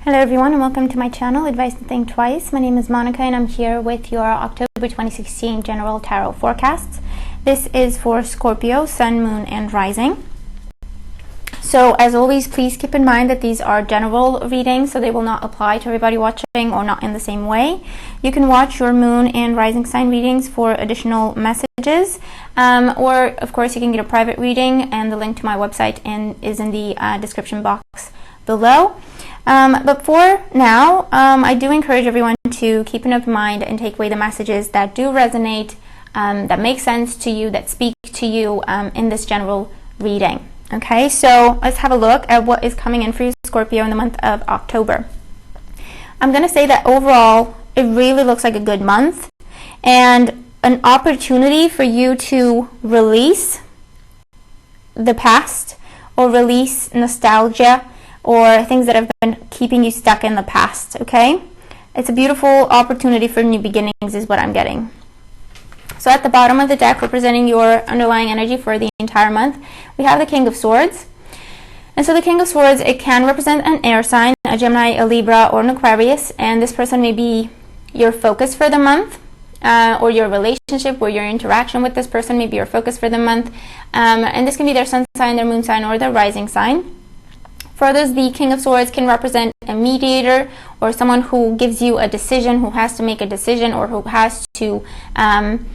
Hello everyone and welcome to my channel, Advice to Think Twice. My name is Monica and I'm here with your October 2016 General Tarot Forecasts. This is for Scorpio, Sun, Moon, and Rising. So as always, please keep in mind that these are general readings, so they will not apply to everybody watching or not in the same way. You can watch your Moon and Rising sign readings for additional messages, or of course you can get a private reading, and the link to my website is in the description box below. But for now, I do encourage everyone to keep an open mind and take away the messages that do resonate, that make sense to you, that speak to you in this general reading. Okay, so let's have a look at what is coming in for you, Scorpio, in the month of October. I'm going to say that overall, it really looks like a good month and an opportunity for you to release the past or release nostalgia or things that have been keeping you stuck in the past, okay? It's a beautiful opportunity for new beginnings is what I'm getting. So at the bottom of the deck, representing your underlying energy for the entire month, we have the King of Swords. And so the King of Swords, it can represent an air sign, a Gemini, a Libra, or an Aquarius, and this person may be your focus for the month, or your relationship or your interaction with this person may be your focus for the month. And this can be their sun sign, their moon sign, or their rising sign. For others, the King of Swords can represent a mediator or someone who gives you a decision, who has to make a decision, or who has to, I'm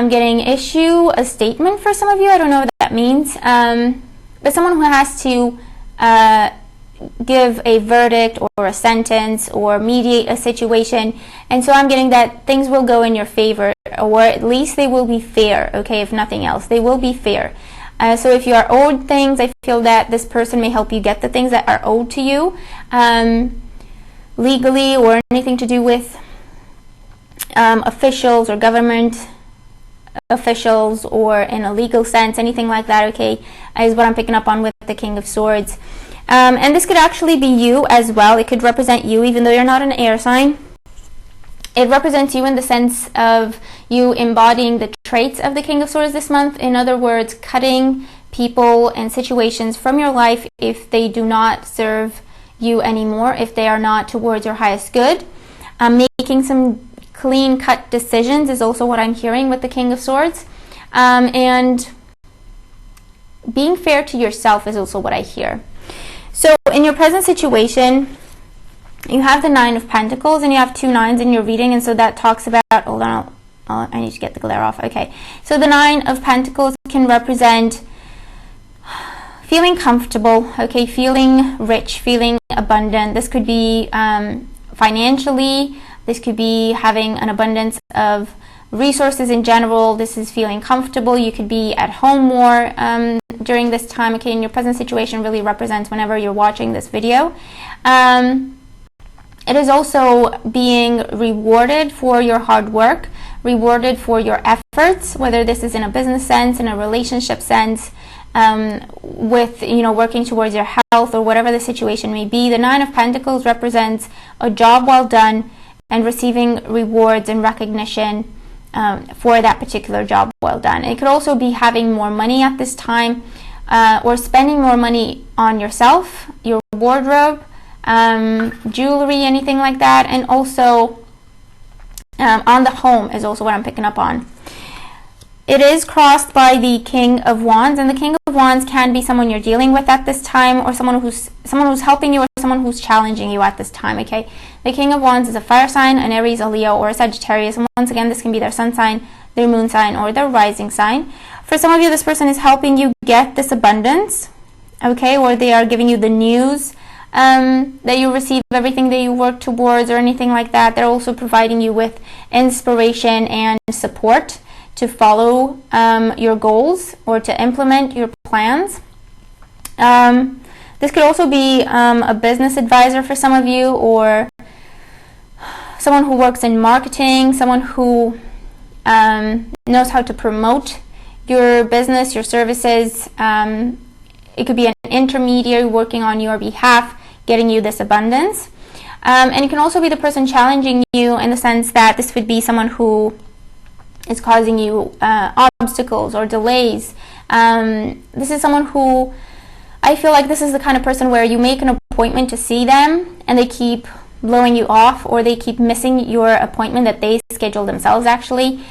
getting issue a statement for some of you. I don't know what that means. But someone who has to give a verdict or a sentence or mediate a situation. And so I'm getting that things will go in your favor, or at least they will be fair, okay, if nothing else. They will be fair. So if you are owed things, I feel that this person may help you get the things that are owed to you legally, or anything to do with officials or government officials, or in a legal sense, anything like that, okay, is what I'm picking up on with the King of Swords. And this could actually be you as well. It could represent you, even though you're not an air sign. It represents you in the sense of you embodying the traits of the King of Swords this month. In other words, cutting people and situations from your life if they do not serve you anymore, if they are not towards your highest good. Making some clean-cut decisions is also what I'm hearing with the King of Swords. And being fair to yourself is also what I hear. So in your present situation, you have the Nine of Pentacles, and you have two nines in your reading, and so that talks about, hold on, I need to get the glare off. Okay, so the Nine of Pentacles can represent feeling comfortable, okay, feeling rich, feeling abundant. This could be financially, this could be having an abundance of resources in general. This is feeling comfortable. You could be at home more during this time, okay, and your present situation really represents whenever you're watching this video. It is also being rewarded for your hard work, rewarded for your efforts, whether this is in a business sense, in a relationship sense, with, you know, working towards your health, or whatever the situation may be. The Nine of Pentacles represents a job well done and receiving rewards and recognition for that particular job well done. It could also be having more money at this time, or spending more money on yourself, your wardrobe, jewelry, anything like that, and also on the home is also what I'm picking up on. It is crossed by the King of Wands, and the King of Wands can be someone you're dealing with at this time, or someone who's helping you, or someone who's challenging you at this time, okay? The King of Wands is a fire sign, an Aries, a Leo, or a Sagittarius, and once again, this can be their sun sign, their moon sign, or their rising sign. For some of you, this person is helping you get this abundance, okay, or they are giving you the news that you receive everything that you work towards, or anything like that. They're also providing you with inspiration and support to follow your goals, or to implement your plans. This could also be a business advisor for some of you, or someone who works in marketing, someone who knows how to promote your business, your services. It could be an intermediary working on your behalf, getting you this abundance. And it can also be the person challenging you, in the sense that this would be someone who is causing you obstacles or delays. This is someone who I feel like this is the kind of person where you make an appointment to see them and they keep blowing you off, or they keep missing your appointment that they schedule themselves, actually,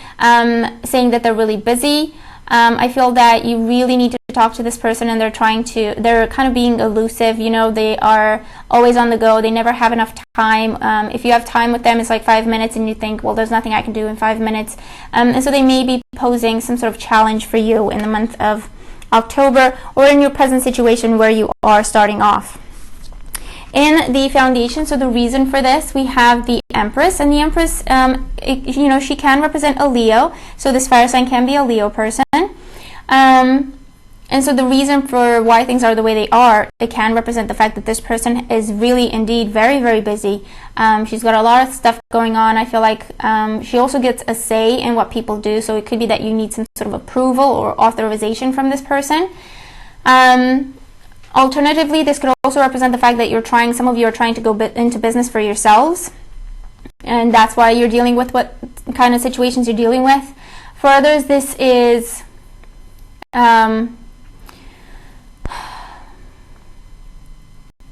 saying that they're really busy. I feel that you really need to talk to this person, and they're kind of being elusive. They are always on the go. They never have enough time. If you have time with them, it's like 5 minutes, and you think, well, there's nothing I can do in 5 minutes. And so they may be posing some sort of challenge for you in the month of October, or in your present situation where you are starting off. In the foundation, so the reason for this, we have the Empress, and the Empress, she can represent a Leo, so this fire sign can be a Leo person. And so the reason for why things are the way they are, it can represent the fact that this person is really indeed very, very busy. She's got a lot of stuff going on. I feel like she also gets a say in what people do, so it could be that you need some sort of approval or authorization from this person. Alternatively, this could also represent the fact that some of you are trying to go into business for yourselves, and that's why you're dealing with what kind of situations you're dealing with. For others, this is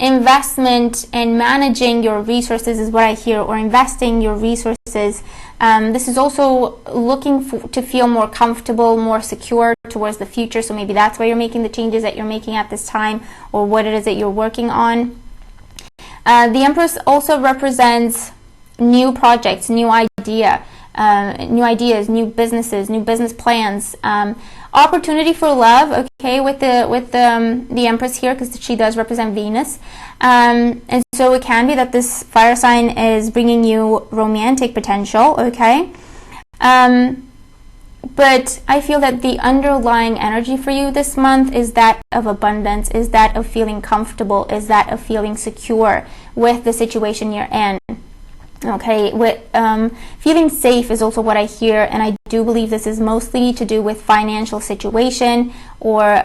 investment and managing your resources is what I hear, or investing your resources. This is also looking to feel more comfortable, more secure towards the future, so maybe that's why you're making the changes that you're making at this time, or what it is that you're working on. The Empress also represents new projects, new ideas, new businesses, new business plans, opportunity for love, okay, with the Empress here, because she does represent Venus, and so it can be that this fire sign is bringing you romantic potential, okay, but I feel that the underlying energy for you this month is that of abundance, is that of feeling comfortable, is that of feeling secure with the situation you're in. Okay, with feeling safe is also what I hear, and I do believe this is mostly to do with financial situation, or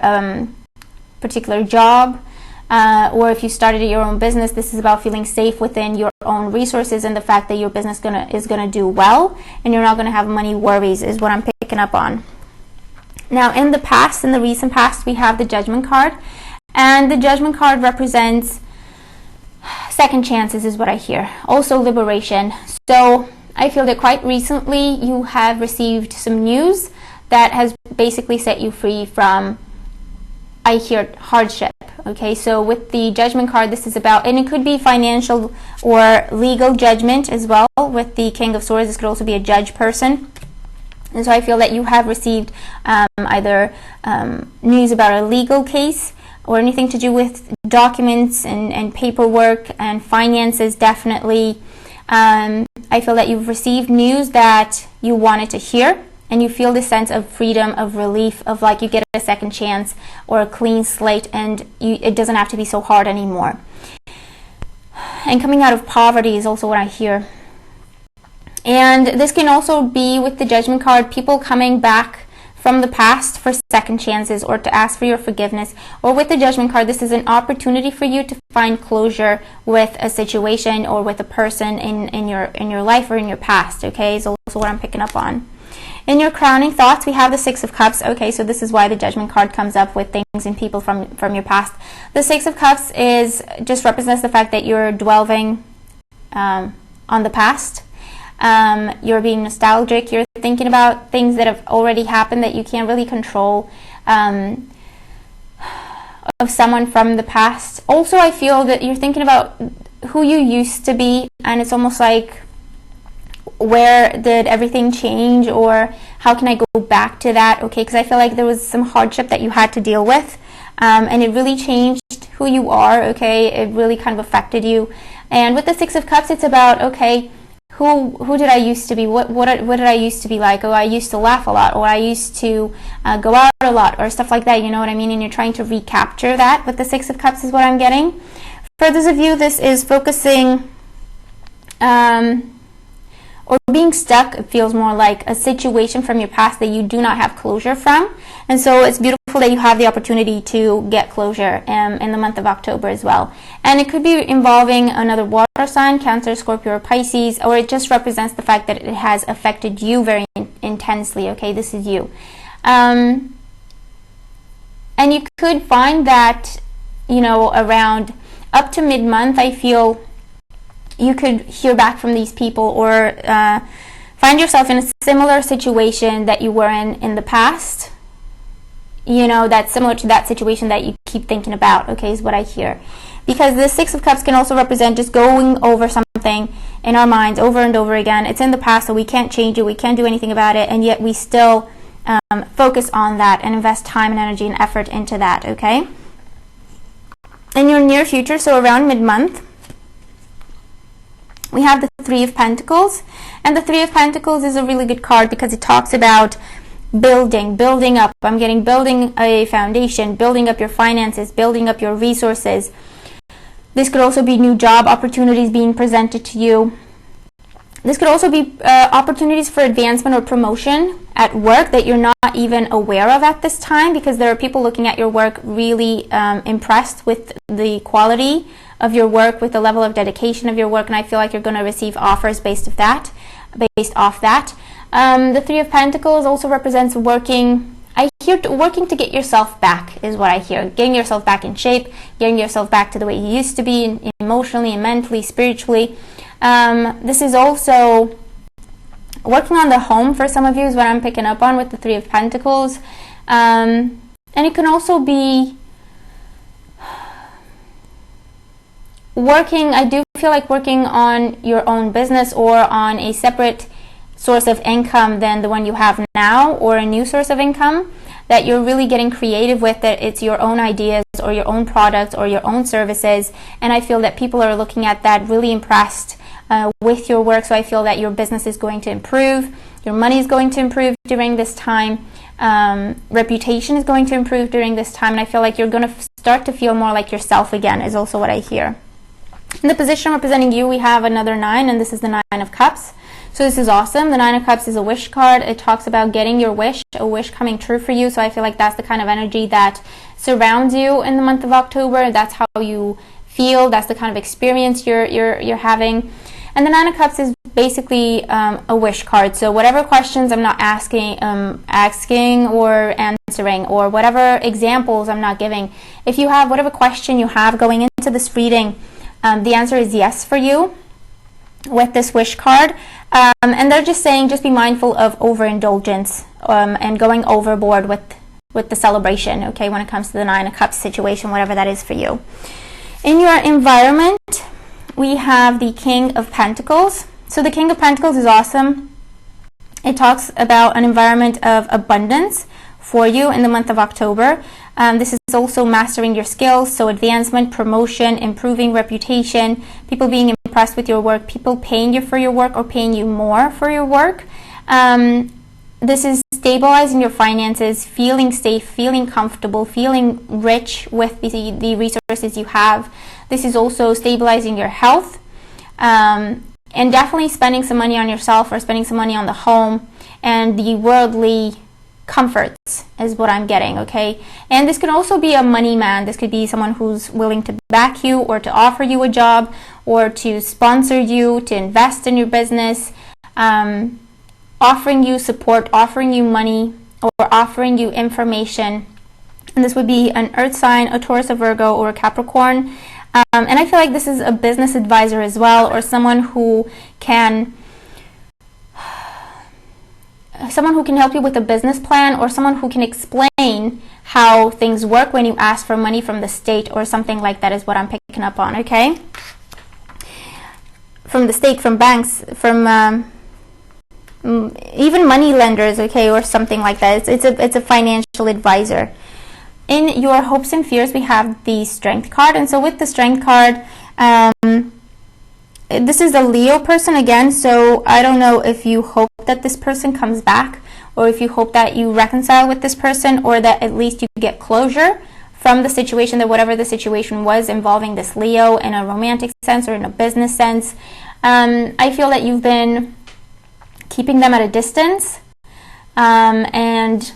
particular job, or if you started your own business, this is about feeling safe within your own resources and the fact that your business is gonna do well, and you're not gonna have money worries, is what I'm picking up on. Now, in the recent past, we have the Judgment card, and the Judgment card represents second chances, is what I hear. Also liberation. So I feel that quite recently you have received some news that has basically set you free from, I hear, hardship. Okay, so with the Judgment card, this is about, and it could be financial or legal judgment as well. With the King of Swords, this could also be a judge person. And so I feel that you have received either news about a legal case, or anything to do with documents and paperwork and finances, definitely. I feel that you've received news that you wanted to hear, and you feel this sense of freedom, of relief, of like you get a second chance or a clean slate, and it doesn't have to be so hard anymore. And coming out of poverty is also what I hear. And this can also be, with the Judgment card, people coming back from the past for second chances, or to ask for your forgiveness. Or with the Judgment card, this is an opportunity for you to find closure with a situation or with a person in your life or in your past. Okay, is also what I'm picking up on. In your crowning thoughts, we have the Six of Cups. Okay, so this is why the Judgment card comes up with things and people from your past. The Six of Cups just represents the fact that you're dwelling on the past. You're being nostalgic, you're thinking about things that have already happened that you can't really control, of someone from the past. Also, I feel that you're thinking about who you used to be, and it's almost like, where did everything change, or how can I go back to that? Okay, because I feel like there was some hardship that you had to deal with, and it really changed who you are. Okay, it really kind of affected you. And with the Six of Cups, it's about, okay, who did I used to be? What did I used to be like? Oh, I used to laugh a lot, or I used to go out a lot, or stuff like that. You know what I mean? And you're trying to recapture that with the Six of Cups, is what I'm getting. For those of you, this is focusing or being stuck. It feels more like a situation from your past that you do not have closure from. And so it's beautiful that you have the opportunity to get closure in the month of October as well. And it could be involving another water sign, Cancer, Scorpio, or Pisces, or it just represents the fact that it has affected you very intensely. Okay, this is you. And you could find that, around up to mid-month, I feel you could hear back from these people, or find yourself in a similar situation that you were in the past. You know, that's similar to that situation that you keep thinking about, okay, is what I hear. Because the Six of Cups can also represent just going over something in our minds over and over again. It's in the past, so we can't change it, we can't do anything about it, and yet we still focus on that and invest time and energy and effort into that, okay? In your near future, so around mid-month, we have the Three of Pentacles. And the Three of Pentacles is a really good card because it talks about building up. I'm getting building a foundation, building up your finances, building up your resources. This could also be new job opportunities being presented to you. This could also be opportunities for advancement or promotion at work that you're not even aware of at this time, because there are people looking at your work really impressed with the quality of your work, with the level of dedication of your work, and I feel like you're going to receive offers based off that. The Three of Pentacles also represents working. I hear working to get yourself back is what I hear. Getting yourself back in shape, getting yourself back to the way you used to be, emotionally and mentally, spiritually. This is also working on the home for some of you is what I'm picking up on with the Three of Pentacles. And it can also be working, I do feel like working on your own business or on a separate source of income than the one you have now, or a new source of income that you're really getting creative with, that it's your own ideas or your own products or your own services. And I feel that people are looking at that really impressed with your work. So I feel that your business is going to improve, your money is going to improve during this time, reputation is going to improve during this time, and I feel like you're going to start to feel more like yourself again is also what I hear. In the position representing you, we have another 9, and this is the 9 of Cups. So this is awesome. The 9 of Cups is a wish card. It talks about getting your wish, a wish coming true for you. So I feel like that's the kind of energy that surrounds you in the month of October. That's how you feel. That's the kind of experience you're having. And the 9 of Cups is basically a wish card. So whatever questions I'm not asking or answering, or whatever examples I'm not giving, if you have whatever question you have going into this reading, the answer is yes for you with this wish card. And they're just saying, just be mindful of overindulgence and going overboard with the celebration, okay, when it comes to the 9 of Cups situation, whatever that is for you. In your environment, we have the King of Pentacles. So the King of Pentacles is awesome. It talks about an environment of abundance for you in the month of October. This is also mastering your skills, so advancement, promotion, improving reputation, people being impressed with your work, people paying you for your work or paying you more for your work. This is stabilizing your finances, feeling safe, feeling comfortable, feeling rich with the resources you have. This is also stabilizing your health, and definitely spending some money on yourself or spending some money on the home and the worldly comforts is what I'm getting, okay? And this could also be a money man. This could be someone who's willing to back you or to offer you a job or to sponsor you, to invest in your business, offering you support, offering you money, or offering you information. And this would be an earth sign, a Taurus, a Virgo, or a Capricorn. And I feel like this is a business advisor as well, or someone who can help you with a business plan, or someone who can explain how things work when you ask for money from the state or something like that is what I'm picking up on, okay? From the state, from banks, from even money lenders, okay, or something like that. It's a financial advisor. In your hopes and fears, we have the Strength card. And so with the Strength card, this is a Leo person again, so I don't know if you hope that this person comes back, or if you hope that you reconcile with this person, or that at least you get closure from the situation, that whatever the situation was involving this Leo in a romantic sense or in a business sense. I feel that you've been keeping them at a distance, and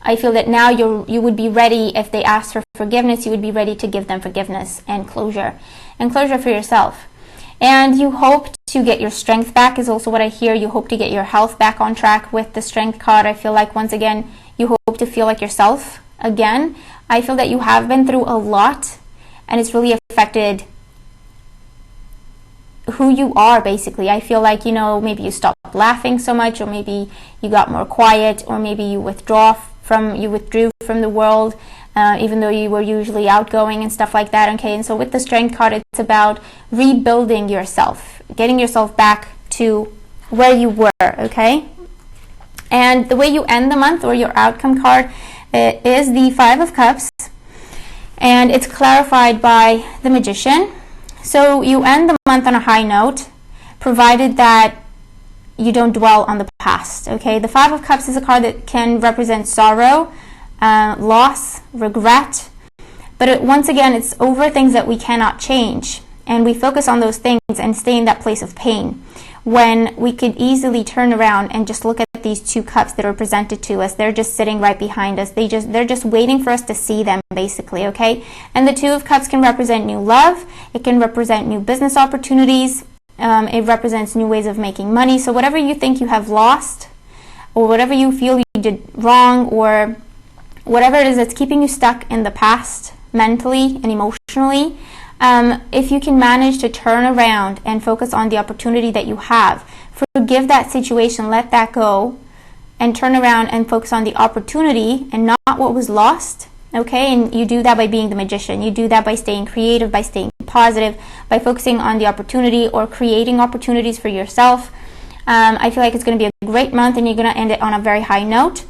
I feel that now you would be ready, if they ask for forgiveness, you would be ready to give them forgiveness and closure for yourself. And you hope to get your strength back is also what I hear. You hope to get your health back on track with the Strength card. I feel like, once again, you hope to feel like yourself again. I feel that you have been through a lot, and it's really affected who you are, basically. I feel like, maybe you stopped laughing so much, or maybe you got more quiet, or maybe you withdrew from the world, even though you were usually outgoing and stuff like that. Okay, and so with the Strength card, it's about rebuilding yourself, getting yourself back to where you were. Okay, and the way you end the month, or your outcome card, is the Five of Cups, and it's clarified by the Magician. So you end the month on a high note, provided that you don't dwell on the past. Okay, the Five of Cups is a card that can represent sorrow, loss, regret, but once again, it's over things that we cannot change, and we focus on those things and stay in that place of pain, when we could easily turn around and just look at these two cups that are presented to us. They're just sitting right behind us. They're just waiting for us to see them, basically. Okay, and the Two of Cups can represent new love. It can represent new business opportunities. It represents new ways of making money. So whatever you think you have lost, or whatever you feel you did wrong, or whatever it is that's keeping you stuck in the past, mentally and emotionally, if you can manage to turn around and focus on the opportunity that you have, forgive that situation, let that go, and turn around and focus on the opportunity and not what was lost. Okay, and you do that by being the Magician. You do that by staying creative, by staying positive, by focusing on the opportunity or creating opportunities for yourself. I feel like it's going to be a great month, and you're going to end it on a very high note,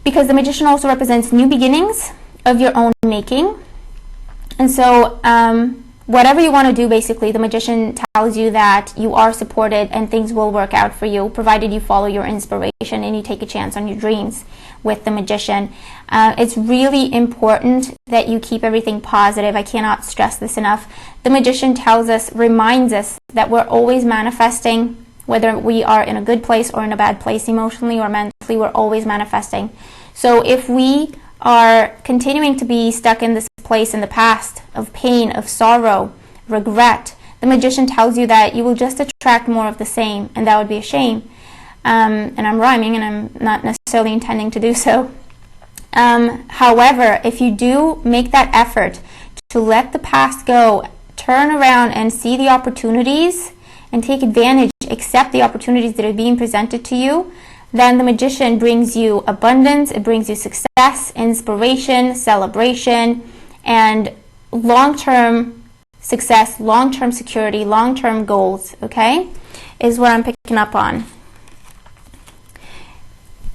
because the Magician also represents new beginnings of your own making. And so whatever you want to do, basically, the Magician tells you that you are supported and things will work out for you, provided you follow your inspiration and you take a chance on your dreams with the Magician. It's really important that you keep everything positive. I cannot stress this enough. The Magician reminds us that we're always manifesting, whether we are in a good place or in a bad place, emotionally or mentally, we're always manifesting. So if we are continuing to be stuck in this place in the past of pain, of sorrow, regret, the Magician tells you that you will just attract more of the same, and that would be a shame. And I'm rhyming, and I'm not necessarily intending to do so. However, if you do make that effort to let the past go, turn around and see the opportunities and take advantage, accept the opportunities that are being presented to you, then the Magician brings you abundance, it brings you success, inspiration, celebration, and long-term success, long-term security, long-term goals, okay, is what I'm picking up on.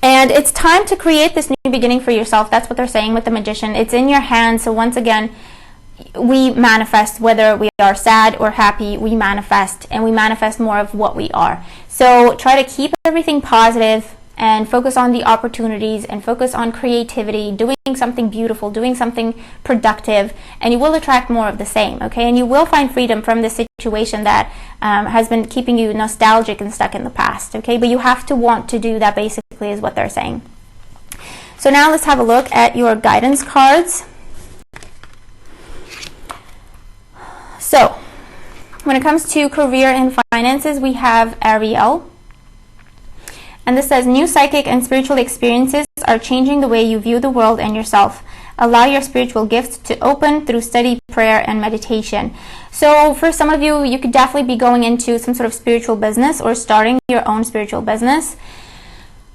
And it's time to create this new beginning for yourself. That's what they're saying with the Magician. It's in your hands. So once again, we manifest, whether we are sad or happy, we manifest, and we manifest more of what we are. So try to keep everything positive and focus on the opportunities and focus on creativity, doing something beautiful, doing something productive, and you will attract more of the same, okay? And you will find freedom from the situation that has been keeping you nostalgic and stuck in the past, okay? But you have to want to do that, basically, is what they're saying. So now let's have a look at your guidance cards. So, when it comes to career and finances, we have Ariel. And this says, new psychic and spiritual experiences are changing the way you view the world and yourself. Allow your spiritual gifts to open through study, prayer, and meditation. So for some of you, you could definitely be going into some sort of spiritual business or starting your own spiritual business.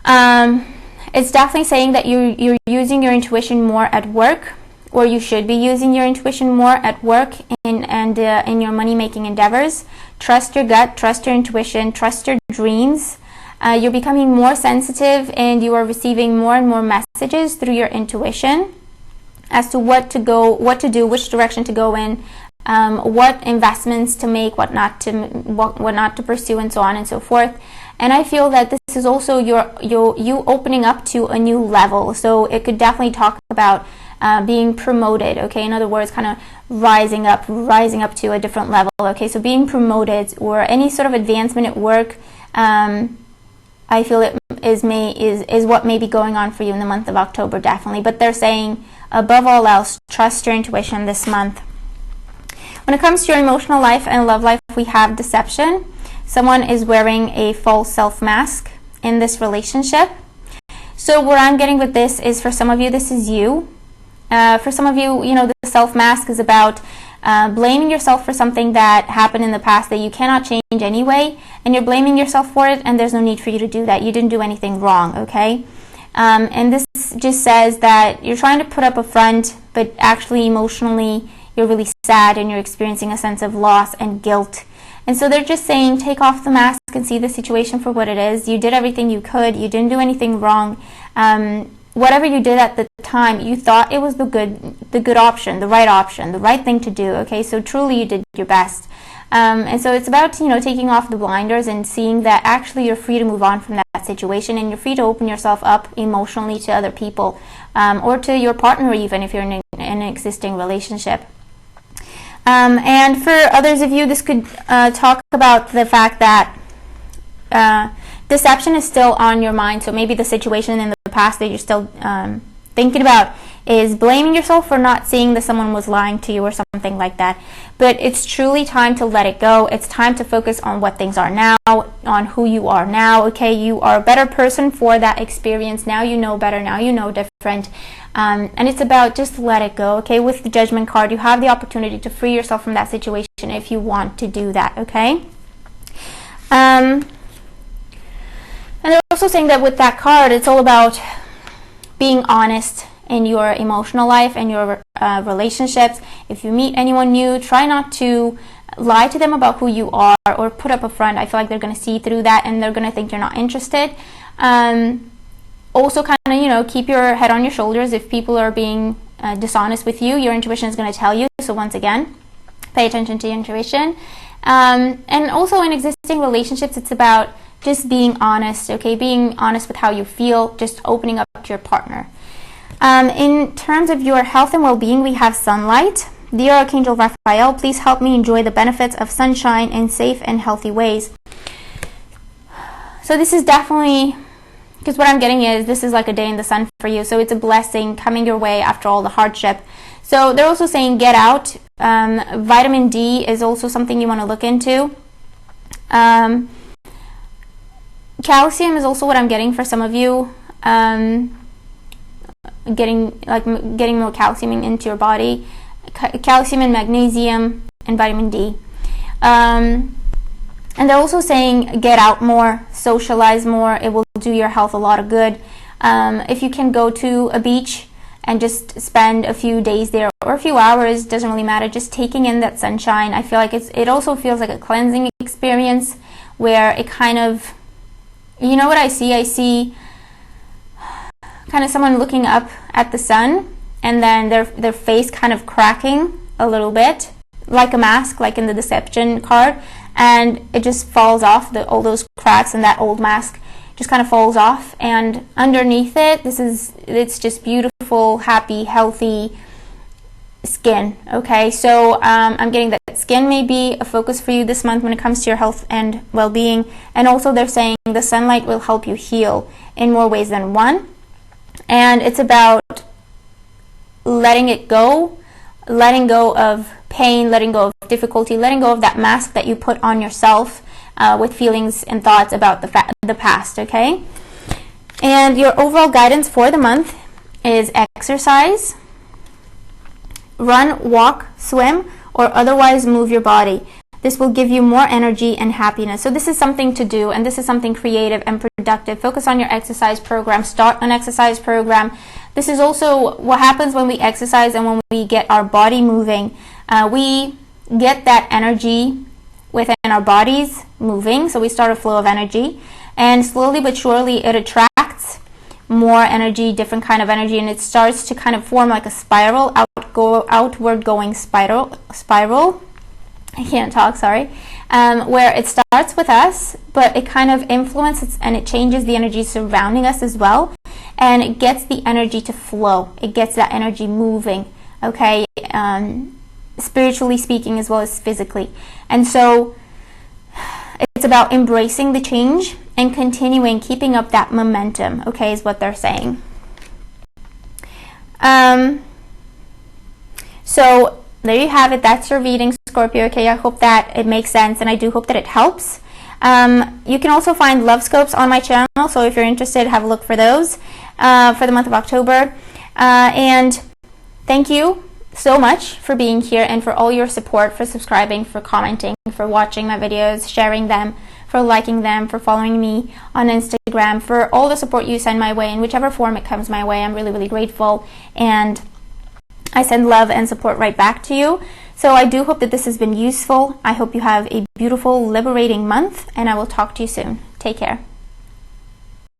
It's definitely saying that you're using your intuition more at work, or you should be using your intuition more at work in your money-making endeavors. Trust your gut, trust your intuition, trust your dreams. You're becoming more sensitive, and you are receiving more and more messages through your intuition as to what to do, which direction to go in, what investments to make, what not to pursue, and so on and so forth. And I feel that this is also you opening up to a new level. So it could definitely talk about being promoted, okay? In other words, kind of rising up to a different level, okay? So being promoted or any sort of advancement at work, I feel it is what may be going on for you in the month of October, definitely. But they're saying, above all else, trust your intuition this month. When it comes to your emotional life and love life, we have deception. Someone is wearing a false self mask in this relationship. So what I'm getting with this is, for some of you, this is you. For some of you, the self mask is about blaming yourself for something that happened in the past that you cannot change anyway, and you're blaming yourself for it, and there's no need for you to do that. You didn't do anything wrong, okay? And this just says that you're trying to put up a front, but actually emotionally you're really sad and you're experiencing a sense of loss and guilt. And so they're just saying, take off the mask and see the situation for what it is. You did everything you could. You didn't do anything wrong. Whatever you did at the time, you thought it was the good option, the right thing to do. Okay, so truly you did your best. And so it's about, taking off the blinders and seeing that actually you're free to move on from that situation, and you're free to open yourself up emotionally to other people, or to your partner even if you're in an existing relationship. And for others of you, this could talk about the fact that deception is still on your mind. So maybe the situation in the past that you're still thinking about is blaming yourself for not seeing that someone was lying to you or something like that. But it's truly time to let it go. It's time to focus on what things are now, on who you are now. Okay, you are a better person for that experience. Now you know better. Now you know different. And it's about just let it go. Okay, with the Judgment card, you have the opportunity to free yourself from that situation if you want to do that. Okay. And they're also saying that with that card, it's all about being honest in your emotional life and your relationships. If you meet anyone new, try not to lie to them about who you are or put up a front. I feel like they're going to see through that and they're going to think you're not interested. Also kind of, keep your head on your shoulders. If people are being dishonest with you, your intuition is going to tell you. So once again, pay attention to your intuition. And also in existing relationships, it's about just being honest, okay? Being honest with how you feel, just opening up to your partner. In terms of your health and well-being, we have sunlight. Dear Archangel Raphael, please help me enjoy the benefits of sunshine in safe and healthy ways. So this is definitely, because what I'm getting is this is like a day in the sun for you. So it's a blessing coming your way after all the hardship. So they're also saying get out. Vitamin D is also something you want to look into. Calcium is also what I'm getting for some of you. Getting more calcium into your body. Calcium and magnesium and vitamin D. And they're also saying get out more, socialize more. It will do your health a lot of good. If you can go to a beach and just spend a few days there or a few hours, doesn't really matter, just taking in that sunshine. I feel like it also feels like a cleansing experience where it kind of, you know what I see? I see kind of someone looking up at the sun and then their face kind of cracking a little bit, like a mask, like in the Deception card, and it just falls off, all those cracks, and that old mask just kind of falls off, and underneath it, it's just beautiful, happy, healthy skin. Okay, so I'm getting that skin may be a focus for you this month when it comes to your health and well-being. And also they're saying the sunlight will help you heal in more ways than one, and it's about letting it go, letting go of pain, letting go of difficulty, letting go of that mask that you put on yourself with feelings and thoughts about the past. Okay, and your overall guidance for the month is exercise. Run, walk, swim, or otherwise move your body. This will give you more energy and happiness. So this is something to do, and this is something creative and productive. Focus on your exercise program. Start an exercise program. This is also what happens when we exercise and when we get our body moving. We get that energy within our bodies moving, so we start a flow of energy. And slowly but surely it attracts more energy, different kind of energy, and it starts to kind of form like a spiral, outward going spiral. I can't talk, sorry. Where it starts with us, but it kind of influences and it changes the energy surrounding us as well, and it gets the energy to flow. It gets that energy moving, okay, spiritually speaking as well as physically. And so it's about embracing the change and continuing, keeping up that momentum, okay, is what they're saying. So there you have it. That's your reading, Scorpio. Okay, I hope that it makes sense, and I do hope that it helps. You can also find love scopes on my channel, so if you're interested, have a look for those for the month of October. And thank you so much for being here and for all your support, for subscribing, for commenting, for watching my videos, sharing them, for liking them, for following me on Instagram, for all the support you send my way in whichever form it comes my way. I'm really, really grateful, and I send love and support right back to you. So I do hope that this has been useful. I hope you have a beautiful, liberating month, and I will talk to you soon. Take care.